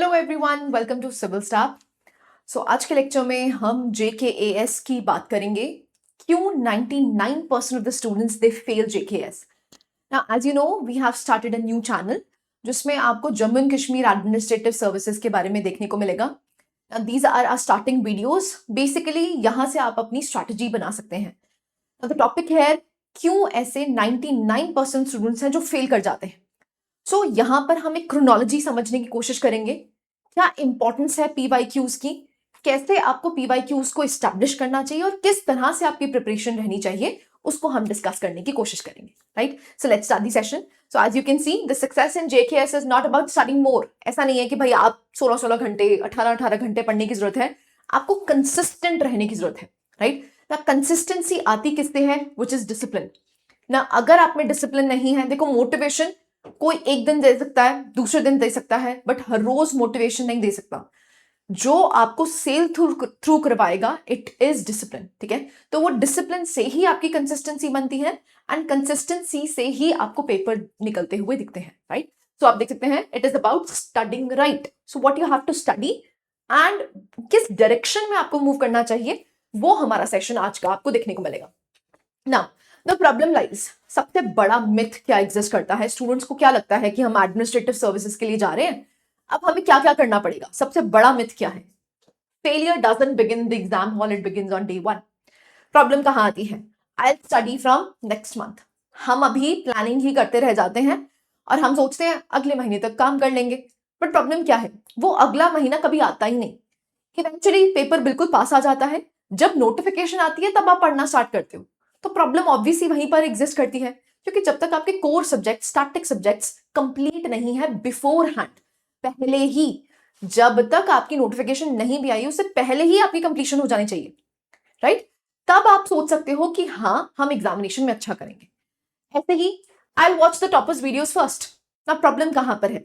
Hello everyone, welcome to civil staff. So आज के lecture में हम JKAS की बात करेंगे। क्यों 99% of the students they fail JKAS। Now as you know we have started a new channel जिसमें आपको Jammu and Kashmir administrative services के बारे में देखने को मिलेगा। These are are starting videos. Basically यहाँ से आप अपनी स्ट्रैटेजी बना सकते हैं। द टॉपिक है क्यों ऐसे 99% स्टूडेंट्स हैं जो फेल कर जाते हैं। सो यहाँ पर हम एक क्रोनोलॉजी समझने की कोशिश करेंगे। क्या इंपॉर्टेंस है PYQs की, कैसे आपको PYQs को इस्टेब्लिश करना चाहिए और किस तरह से आपकी प्रिपरेशन रहनी चाहिए, उसको हम डिस्कस करने की कोशिश करेंगे। Right, so let's start the session. So as you can see the success in JKS is not about studying more. ऐसा नहीं है कि भाई आप 16-16 घंटे 18-18 घंटे पढ़ने की जरूरत है, आपको कंसिस्टेंट रहने की जरूरत है। राइट, ना कंसिस्टेंसी आती किससे है, विच इज डिसिप्लिन। ना अगर आप में डिसिप्लिन नहीं है, देखो मोटिवेशन कोई एक दिन दे सकता है, दूसरे दिन दे सकता है, बट हर रोज मोटिवेशन नहीं दे सकता। जो आपको सेल थ्रू करवाएगा इट इज डिसिप्लिन। ठीक है, तो वो डिसिप्लिन से ही आपकी कंसिस्टेंसी बनती है एंड कंसिस्टेंसी से ही आपको पेपर निकलते हुए दिखते हैं। राइट, सो आप देख सकते हैं it is about studying right. So what you have to study and किस डायरेक्शन में आपको मूव करना चाहिए, वो हमारा सेशन आज का आपको देखने को मिलेगा। नाउ द प्रॉब्लम लाइज, सबसे बड़ा मिथ क्या एग्जिस्ट करता है, स्टूडेंट्स को क्या लगता है कि हम एडमिनिस्ट्रेटिव सर्विसेज के लिए जा रहे हैं, अब हमें क्या क्या करना पड़ेगा। सबसे बड़ा मिथ क्या है, failure doesn't begin the exam hall, it begins on day 1। Problem कहां आती है, I study from next month. हम अभी प्लानिंग ही करते रह जाते हैं और हम सोचते हैं अगले महीने तक काम कर लेंगे, बट प्रॉब्लम क्या है, वो अगला महीना कभी आता ही नहीं। इवेंचुअली पेपर बिल्कुल पास आ जाता है, जब नोटिफिकेशन आती है तब आप पढ़ना स्टार्ट करते हो। तो प्रॉब्लम ऑब्वियसली वहीं पर एग्जिस्ट करती है, क्योंकि जब तक आपके core subject static subjects complete नहीं है बिफोर हैंड, पहले ही, जब तक आपकी नोटिफिकेशन नहीं भी आई उससे पहले ही आपकी कंप्लीशन हो जानी चाहिए। राइट, तब आप सोच सकते हो कि हाँ हम एग्जामिनेशन में अच्छा करेंगे। ऐसे ही I watch the toppers videos first. ना प्रॉब्लम कहां पर है,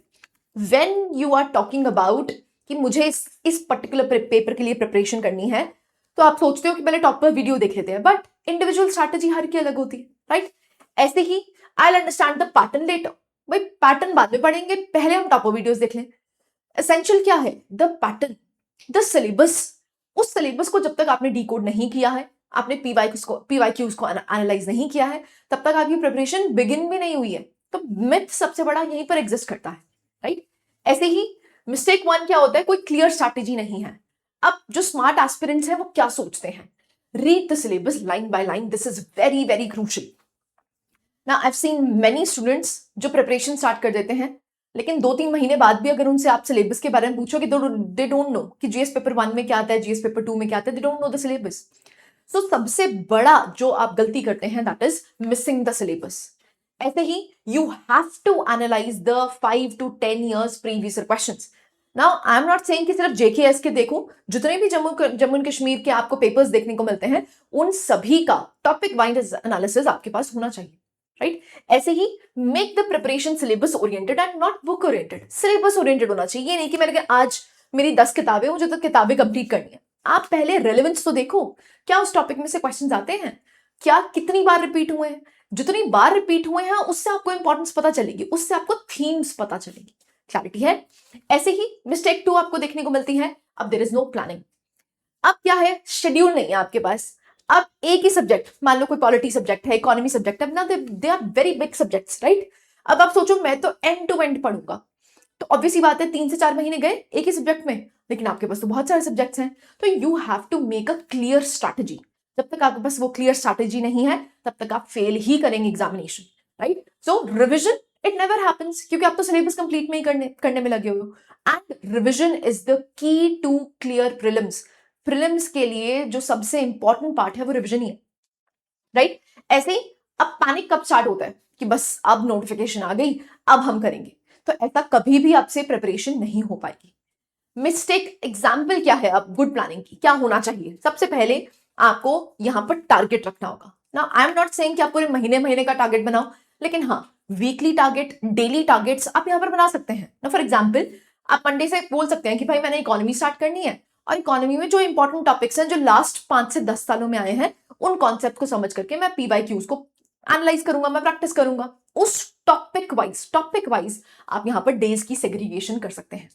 when you are talking about कि मुझे इस पर्टिकुलर पेपर के लिए प्रिपरेशन करनी है, तो आप सोचते हो कि पहले टॉपर वीडियो देख लेते हैं, बट इंडिविजुअल स्ट्रैटेजी हर की अलग होती है। राइट, ऐसे ही I understand the pattern later. भाई पैटर्न बाद में पढ़ेंगे, पहले हम टॉपर वीडियोस देख लें। एसेंशियल क्या है, द पैटर्न, द सिलेबस। उस सिलेबस को जब तक आपने डिकोड नहीं किया है, आपने PYQs को एनालाइज नहीं किया है, तब तक आपकी प्रिपरेशन बिगिन भी नहीं हुई है। तो मिथ सबसे बड़ा यहीं पर एग्जिस्ट करता है। राइट, ऐसे ही मिस्टेक 1 क्या होता है, कोई क्लियर स्ट्रैटेजी नहीं है। अब जो स्मार्ट एस्पिरेंट्स हैं वो क्या सोचते हैं, read the syllabus line by line, this is very very crucial. ना I have seen many students जो प्रिपरेशन स्टार्ट कर देते हैं, लेकिन 2-3 महीने बाद भी अगर उनसे आप सिलेबस के बारे में पूछोगे तो दे डोंट नो कि GS पेपर 1 में क्या आता है, GS पेपर 2 में क्या आता है, they don't know the syllabus. So सबसे बड़ा जो आप गलती करते हैं that is missing the syllabus. ऐसे ही you have to analyse the 5 to 10 years previous questions. Now I am not saying कि सिर्फ JKS के देखो, जितने भी जम्मू एंड कश्मीर के आपको पेपर्स देखने को मिलते हैं उन सभी का टॉपिक वाइज एनालिसिस आपके पास होना चाहिए। राइट, ऐसे ही make the preparation syllabus oriented and not book oriented. Syllabus oriented होना चाहिए, ये नहीं कि मैंने आज मेरी 10 किताबें, मुझे तो किताबें कंप्लीट करनी है। आप पहले रेलेवेंस तो देखो, क्या उस टॉपिक में से क्वेश्चंस आते हैं, क्या कितनी बार रिपीट हुए हैं। जितनी बार रिपीट हुए हैं उससे आपको इंपॉर्टेंस पता चलेगी, उससे आपको थीम्स पता चलेगी, क्लैरिटी है। ऐसे ही मिस्टेक 2 आपको देखने को मिलती है, अब देयर इज नो प्लानिंग। अब क्या है, शेड्यूल नहीं है आपके पास। अब एक ही सब्जेक्ट, मान लो कोई पॉलिटी सब्जेक्ट है, इकोनॉमी सब्जेक्ट है ना, they are very big subjects. Right, अब आप सोचो मैं तो एंड टू एंड पढ़ूंगा, तो ऑब्वियसली बात है 3 से 4 महीने गए एक ही सब्जेक्ट में, लेकिन आपके पास तो बहुत सारे सब्जेक्ट्स हैं। तो you have to make a clear strategy. जब तक आपके पास वो क्लियर स्ट्रैटेजी नहीं है तब तक आप फेल ही करेंगे examination. Right, so revision it never happens, क्योंकि आप तो सिलेबस कंप्लीट में ही करने में लगे हो। And revision is the key to clear prelims. Prelims के लिए जो सबसे इंपॉर्टेंट पार्ट है वो रिविजन ही है। राइट, ऐसे ही अब पैनिक कब स्टार्ट होता है कि बस अब नोटिफिकेशन आ गई, अब हम करेंगे, तो ऐसा कभी भी आपसे प्रिपरेशन नहीं हो पाएगी। मिस्टेक एग्जाम्पल क्या है, अब गुड प्लानिंग की क्या होना चाहिए, सबसे पहले आपको यहां पर टारगेट रखना होगा ना। आई एम नॉट सेइंग कि आप पूरे महीने महीने का टारगेट बनाओ, लेकिन हाँ वीकली टारगेट, डेली टारगेट्स आप यहां पर बना सकते हैं ना। फॉर एग्जाम्पल आप मंडे से बोल सकते हैं कि भाई मैंने इकोनॉमी स्टार्ट करनी है, और इकोनॉमी में जो इंपॉर्टेंट टॉपिक्स हैं जो लास्ट 5 से 10 सालों में आए हैं उन कॉन्सेप्ट को समझ करके मैं PYQs को एनालाइज करूंगा, मैं प्रैक्टिस करूंगा। उस टॉपिक वाइज आप यहां पर डेज की सेग्रीगेशन कर सकते हैं।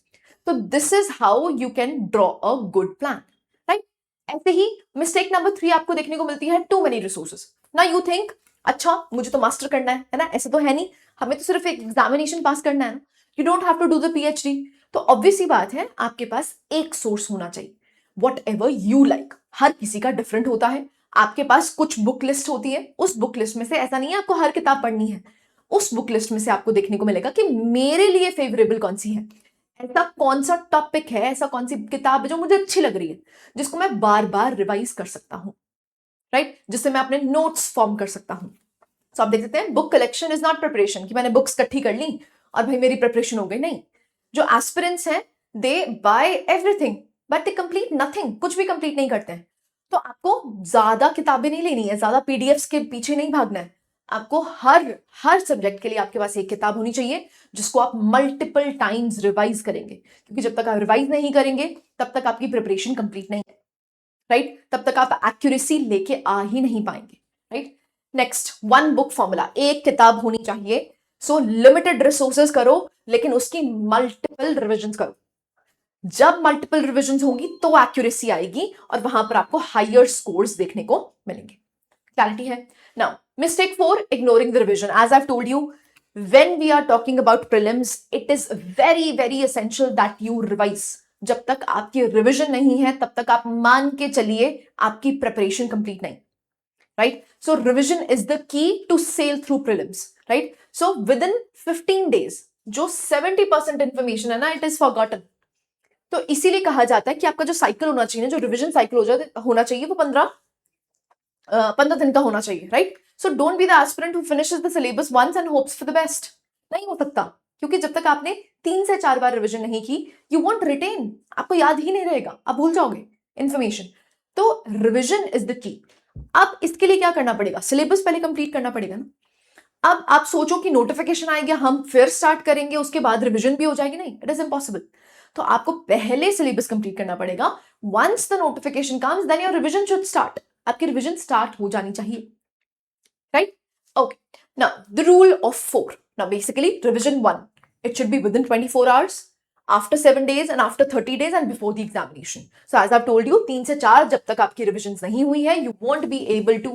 तो this is how you can draw a good plan, right? ऐसे ही मिस्टेक नंबर 3 आपको देखने को मिलती है, टू मेनी रिसोर्सेज। ना यू थिंक अच्छा मुझे तो मास्टर करना है ना, ऐसे तो है नहीं, हमें तो सिर्फ एक एग्जामिनेशन पास करना है ना, you don't have to do the PhD. तो ऑब्वियस सी बात है आपके पास एक सोर्स होना चाहिए, वॉट एवर यू लाइक। हर किसी का डिफरेंट होता है। आपके पास कुछ बुक लिस्ट होती है, उस बुक लिस्ट में से ऐसा नहीं है आपको हर किताब पढ़नी है, उस बुक लिस्ट में से आपको देखने को मिलेगा कि मेरे लिए फेवरेबल कौन सी है, ऐसा कौन सा टॉपिक है, ऐसा कौन सी किताब है जो मुझे अच्छी लग रही है, जिसको मैं बार बार रिवाइज कर सकता हूं, राइट? जिससे मैं अपने नोट्स फॉर्म कर सकता हूं। तो आप देख सकते हैं book collection is not preparation, कि मैंने बुक्स इकट्ठी कर ली और भाई मेरी प्रिपरेशन हो गई, नहीं। जो एस्पिरेंट्स हैं they buy everything but they complete nothing, कुछ भी कंप्लीट नहीं करते हैं। तो आपको ज्यादा किताबें नहीं लेनी है, ज्यादा पीडीएफ्स के पीछे नहीं भागना है। आपको हर हर सब्जेक्ट के लिए आपके पास एक किताब होनी चाहिए जिसको आप मल्टीपल टाइम्स रिवाइज करेंगे, क्योंकि जब तक आप रिवाइज नहीं करेंगे तब तक आपकी प्रिपरेशन कंप्लीट नहीं है, राइट? तब तक आप एक्यूरेसी लेके आ ही नहीं पाएंगे, right? Next, one book formula, एक किताब होनी चाहिए। सो लिमिटेड रिसोर्सेज करो लेकिन उसकी मल्टीपल रिविजन करो। जब मल्टीपल रिविजन होंगी तो एक्यूरेसी आएगी और वहां पर आपको हायर स्कोर्स देखने को मिलेंगे। क्लैरिटी है? Now mistake 4, ignoring the revision. As I told you, when we are talking about prelims, it is very essential that you revise। जब तक आपकी रिविजन नहीं है तब तक आप मान के चलिए आपकी प्रिपरेशन कंप्लीट नहीं, right? So revision is the key to sail through prelims, right? So within 15 days जो 70% इंफॉर्मेशन है ना, इट इज फॉरगॉटन। तो इसीलिए कहा जाता है कि आपका जो साइकिल होना चाहिए, जो रिविजन साइकिल होना चाहिए, वो 15 दिन का होना चाहिए, right? So don't be the aspirant who finishes the syllabus once and hopes for the best. नहीं हो सकता, क्योंकि जब तक आपने 3 से 4 बार रिविजन नहीं की, यू वॉन्ट रिटेन, आपको याद ही नहीं रहेगा, आप भूल जाओगे इंफॉर्मेशन। तो रिविजन इज द की। अब इसके लिए क्या करना पड़ेगा? सिलेबस पहले कंप्लीट करना पड़ेगा ना। अब आप सोचो कि नोटिफिकेशन आएगा, हम फिर स्टार्ट करेंगे, उसके बाद रिविजन भी हो जाएगी, नहीं, इट इज इम्पॉसिबल। तो आपको पहले सिलेबस कंप्लीट करना पड़ेगा। Once the notification comes then your revision should start. आपकी रिविजन स्टार्ट हो जानी चाहिए, right? Okay, now the rule of 4। Now basically revision 1, it should be within 24 hours, after 7 days and after 30 days and before the examination. So as I've told you, 3 से 4 जब तक आपकी revision नहीं हुई है, you won't be able to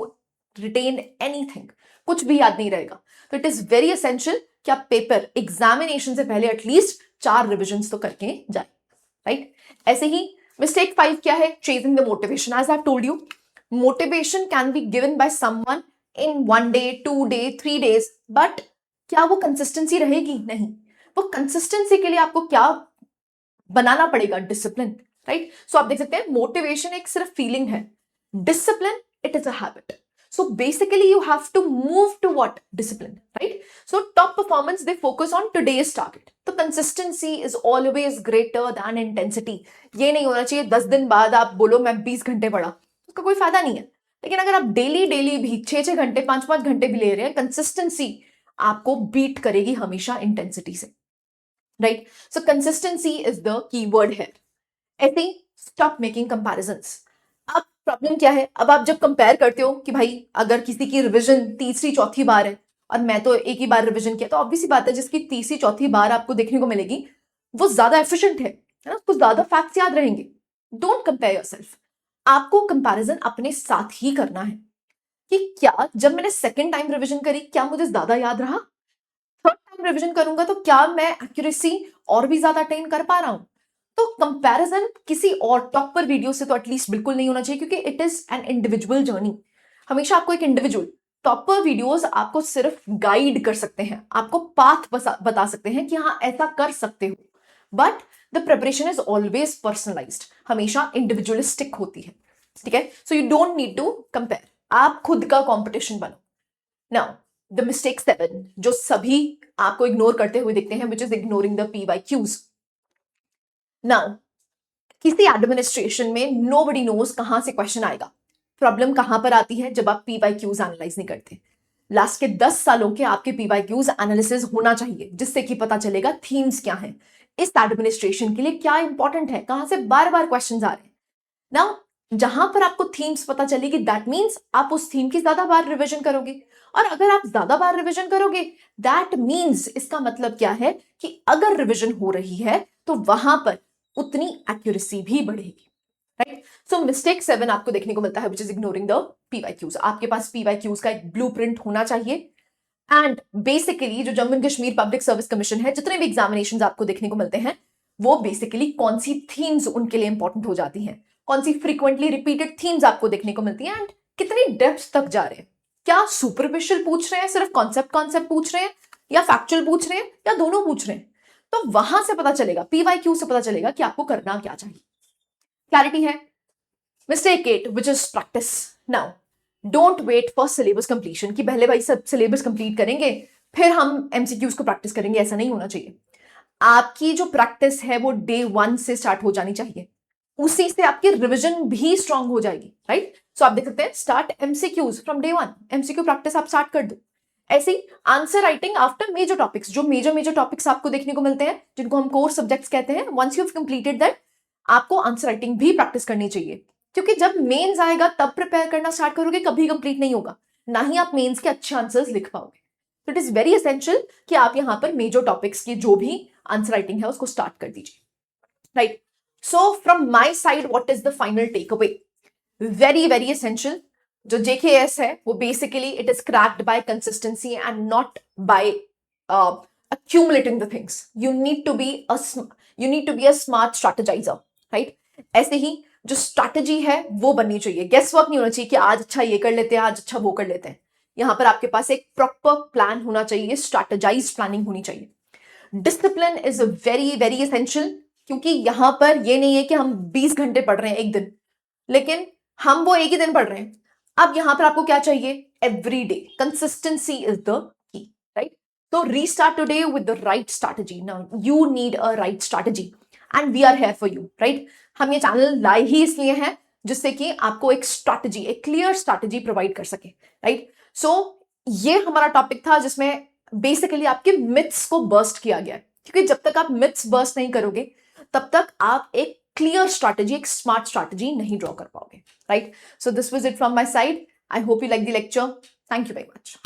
retain anything, कुछ भी याद नहीं रहेगा। तो इट इज वेरी एसेंशियल कि आप पेपर एग्जामिनेशन से पहले एटलीस्ट 4 रिविजन तो करके जाए, राइट? ऐसे ही मिस्टेक 5 क्या है? Chasing the motivation. As I told you, motivation can be given by someone in 1 day, 2 day, 3 days, but क्या वो कंसिस्टेंसी रहेगी? नहीं। वो कंसिस्टेंसी के लिए आपको क्या बनाना पड़ेगा? Discipline, right? सो आप देख सकते हैं मोटिवेशन एक सिर्फ फीलिंग है, discipline it is a habit. So basically you have to move to what? Discipline, right? So top performance, they focus on today's target. तो consistency is always greater than intensity. ये नहीं होना चाहिए 10 दिन बाद आप बोलो मैं 20 घंटे पढ़ा, उसका कोई फायदा नहीं है। लेकिन अगर आप डेली भी 6 घंटे 5 घंटे भी ले रहे हैं, कंसिस्टेंसी आपको बीट करेगी हमेशा इंटेंसिटी से, right? So consistency is the keyword है। ऐसे ही स्टॉप मेकिंग कंपैरिजंस। अब प्रॉब्लम क्या है? अब आप जब कंपेयर करते हो कि भाई अगर किसी की रिवीजन तीसरी चौथी बार है और मैं तो एक ही बार रिवीजन किया, तो ऑब्वियसली बात है जिसकी तीसरी चौथी बार आपको देखने को मिलेगी वो ज्यादा एफिशिएंट है ना, उसको ज्यादा फैक्ट्स याद रहेंगे। Don't compare yourself. आपको कंपैरिजन अपने साथ ही करना है कि क्या जब मैंने सेकेंड टाइम रिवीजन करी क्या मुझे ज्यादा याद रहा, थर्ड टाइम रिवीजन करूंगा तो क्या मैं एक्यूरेसी और भी ज्यादा अटेन कर पा रहा हूं। तो कंपैरिजन किसी और टॉपर वीडियो से तो एटलीस्ट बिल्कुल नहीं होना चाहिए, क्योंकि it is an individual journey. हमेशा आपको एक इंडिविजुअल, टॉपर वीडियोस आपको सिर्फ गाइड कर सकते हैं, आपको पाथ बता सकते हैं कि हाँ ऐसा कर सकते हो, but the preparation is always personalised, हमेशा इंडिविजुअलिस्टिक होती है, ठीक है? So you don't need to compare, आप खुद का कॉम्पिटिशन बनो। नाउ द मिस्टेक 7 जो सभी आपको इग्नोर करते हुए दिखते हैं, which is ignoring the PYQs। Now किसी एडमिनिस्ट्रेशन में नोबडी नोज कहां से क्वेश्चन आएगा। प्रॉब्लम कहां पर आती है? जब आप PYQs एनालाइज नहीं करते। लास्ट के 10 सालों के आपके PYQs एनालिसिस होना चाहिए, जिससे कि पता चलेगा थीम्स क्या हैं, इस एडमिनिस्ट्रेशन के लिए क्या इंपॉर्टेंट है, कहां से बार बार क्वेश्चन आ रहे हैं। नाउ जहां पर आपको थीम्स पता चलेगी, दैट मीन्स आप उस थीम की ज्यादा बार रिविजन करोगे, और अगर आप ज्यादा बार रिविजन करोगे दैट मीन्स इसका मतलब क्या है कि अगर रिविजन हो रही है तो वहां पर उतनी एक्यूरेसी भी बढ़ेगी, राइट? सो मिस्टेक 7 आपको देखने को मिलता है, which is ignoring the PYQs. आपके पास पीवाईक्यूज का एक ब्लूप्रिंट होना चाहिए। एंड बेसिकली जो Jammu and Kashmir public service commission है, जितने भी एग्जामिनेशन आपको देखने को मिलते हैं, वो बेसिकली कौन सी थीम्स उनके लिए इंपॉर्टेंट हो जाती हैं, कौन सी फ्रीक्वेंटली रिपीटेड थीम्स आपको देखने को मिलती हैं, एंड कितनी डेप्थ तक जा रहे हैं। क्या सुपरफिशियल पूछ रहे हैं, सिर्फ कॉन्सेप्ट पूछ रहे हैं, या फैक्चुअल पूछ रहे हैं, या दोनों पूछ रहे हैं? तो वहां से पता चलेगा, पीवाईक्यू से पता चलेगा कि आपको करना क्या चाहिए। क्लैरिटी है? Mistake 8, which is practice. Now don't wait for syllabus completion कि पहले भाई सब सिलेबस कंप्लीट करेंगे फिर हम एमसीक्यूज को प्रैक्टिस करेंगे, ऐसा नहीं होना चाहिए। आपकी जो प्रैक्टिस है वो डे 1 से स्टार्ट हो जानी चाहिए, उसी से आपकी रिवीजन भी स्ट्रांग हो जाएगी, राइट? सो आप देख सकते हैं, start MCQs from day 1, MCQ practice आप स्टार्ट कर दो। ऐसे ही answer writing after major topics, जो मेजर टॉपिक्स आपको देखने को मिलते हैं, जिनको हम कोर सब्जेक्ट्स कहते हैं, once you have completed that, आपको आंसर राइटिंग भी प्रैक्टिस करनी चाहिए, क्योंकि जब मेंस आएगा तब प्रिपेयर करना स्टार्ट करोगे, कभी कंप्लीट नहीं होगा, ना ही आप मेंस के अच्छे आंसर्स लिख पाओगे। तो इट इज वेरी एसेंशियल कि आप यहां पर मेजर टॉपिक्स की जो भी आंसर राइटिंग है उसको स्टार्ट कर दीजिए, right? So from my side what is the final takeaway? Very very essential. जो जेकेएस है वो basically it is cracked by consistency and not by accumulating the things. You need to be a smart strategizer, right? ऐसे ही जो strategy है वो बननी चाहिए, गेस वर्क नहीं होना चाहिए कि आज अच्छा ये कर लेते हैं, आज अच्छा वो कर लेते हैं। यहां पर आपके पास एक प्रॉपर प्लान होना चाहिए, स्ट्रैटेजाइज प्लानिंग होनी चाहिए। Discipline is very very essential, क्योंकि यहां पर ये नहीं है कि हम 20 घंटे पढ़ रहे हैं एक दिन, लेकिन हम वो एक ही दिन पढ़ रहे हैं। अब यहां पर आपको क्या चाहिए? Every day consistency is the की, right? So restart today with the right strategy. Now you need a right strategy and we are here for you, right? हम ये चैनल लाए ही इसलिए हैं जिससे कि आपको एक स्ट्रैटेजी, एक क्लियर स्ट्रैटेजी प्रोवाइड कर सके, राइट? सो ये हमारा टॉपिक था जिसमें बेसिकली आपके मिथ्स को बर्स्ट किया गया है, क्योंकि जब तक आप मिथ्स बर्स्ट नहीं करोगे तब तक आप एक क्लियर स्ट्रैटेजी, एक स्मार्ट स्ट्रैटेजी नहीं ड्रॉ कर पाओगे, right? So this was it from my side. I hope you like the lecture. Thank you very much.